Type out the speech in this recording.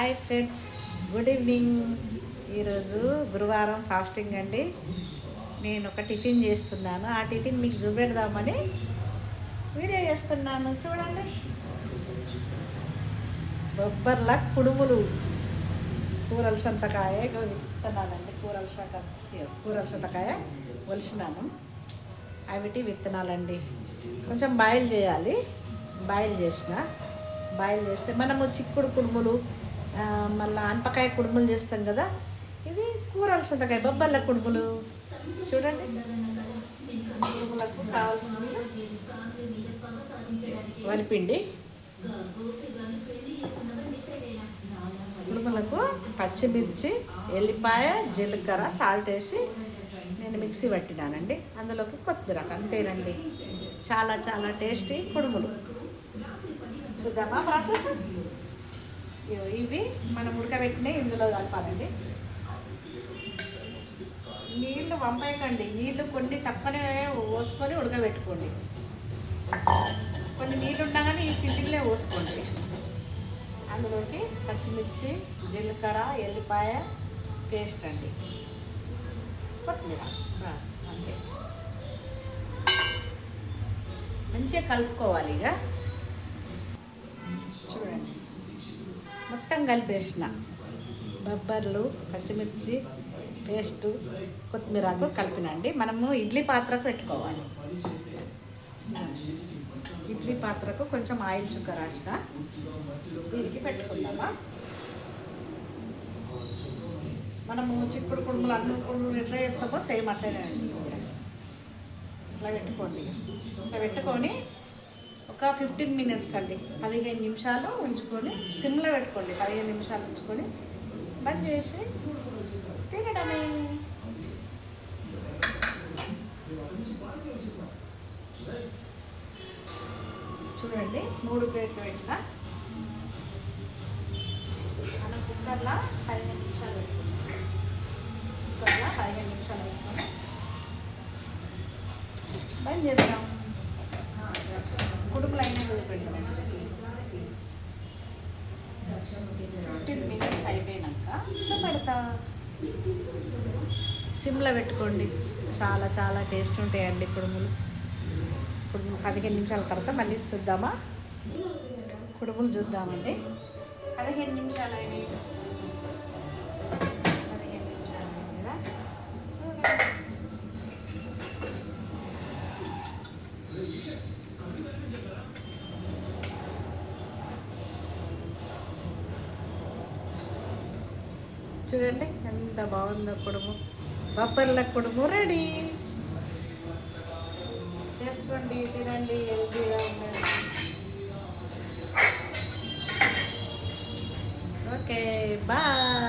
Hi friends, good evening. ఈరోజు గురువారం fasting అండి. నేను ఒక టిఫిన్ చేస్తున్నాను. ఆ టిఫిన్ మీకు చూపెడదామని వీడియో చేస్తున్నాను. చూడండి, బొబ్బర్ల కుడుములు, కూరల సంతకాయ విత్తనాలండి. కూరల సంతకాయ ఒలిసినాను. అవిటి విత్తనాలండి. కొంచెం బాయిల్ చేయాలి. బాయిల్ చేస్తే మనము చిక్కుడు కుడుములు, మళ్ళీ అనపకాయ కుడుములు చేస్తాం కదా. ఇది కూరల సంతకాయ బొబ్బర్ల కుడుములు. చూడండి, కుడుములకు కావాల్సింది వరిపిండి, కుడుములకు పచ్చిమిర్చి, ఎల్లిపాయ, జీలకర్ర, సాల్ట్ వేసి నేను మిక్సీ పట్టినానండి. అందులోకి కొత్తిమీర, అంతేనండి. చాలా చాలా టేస్టీ కుడుములు. చూద్దామా ప్రాసెస్? ఇవి మనం ఉడకబెట్టినవి ఇందులో కలపాలండి. నీళ్లు వంపేయకండి. నీళ్లు కొన్ని తక్కువనే పోసుకొని ఉడకబెట్టుకోండి. కొన్ని నీళ్ళు ఉండగానే ఈ పిండిలే పోసుకోండి. అందులోకి పచ్చిమిర్చి, జీలకర్ర, ఎల్లిపాయ పేస్ట్ అండి, కొత్తిమీర, బస్ అంతే. మంచిగా కలుపుకోవాలి. ఇక చూడండి, మొత్తం కలిపేసిన బొబ్బర్లు, పచ్చిమిర్చి పేస్టు, కొత్తిమీరకు కలిపినండి. మనము ఇడ్లీ పాత్రకు పెట్టుకోవాలి. ఇడ్లీ పాత్రకు కొంచెం ఆయిల్ చుక్క రాసిన దీనికి పెట్టుకుందామా. మనము చిక్కుడు కుడుములు, అన్నం కుడుములు ఎట్లా చేస్తామో సేమ్ అట్లనే అండి. ఇట్లా పెట్టుకోండి. ఇట్లా పెట్టుకొని ఒక 15 మినిట్స్ అండి, 15 నిమిషాలు ఉంచుకొని సిమ్లో పెట్టుకోండి. 15 నిమిషాలు ఉంచుకొని బంద్ చేసి తినడమే. చూడండి, 3 ప్లేట్లు పెట్టిన. మనం కుక్కర్లో 15 నిమిషాలు పెట్టుకున్నాం. కుక్కర్లో 15 నిమిషాలు పెట్టుకొని బంద్ చేద్దాం. కుడుములు అయినా పెడతాం. 15 మినిట్స్ అయిపోయినాక పెడతా. సిమ్లో పెట్టుకోండి. చాలా చాలా టేస్ట్ ఉంటాయండి కుడుములు. 15 నిమిషాల తర్వాత మళ్ళీ చూద్దామా. కుడుములు చూద్దామండి. 15 నిమిషాలు అయినాయి. 15 నిమిషాలు అయినాయి కదా. చూడండి ఎంత బాగుందో కుడుము. బొబ్బర్ల కుడుము రెడీ. చేసుకోండి, తినండి, హెల్తీగా ఉండండి. Okay, bye.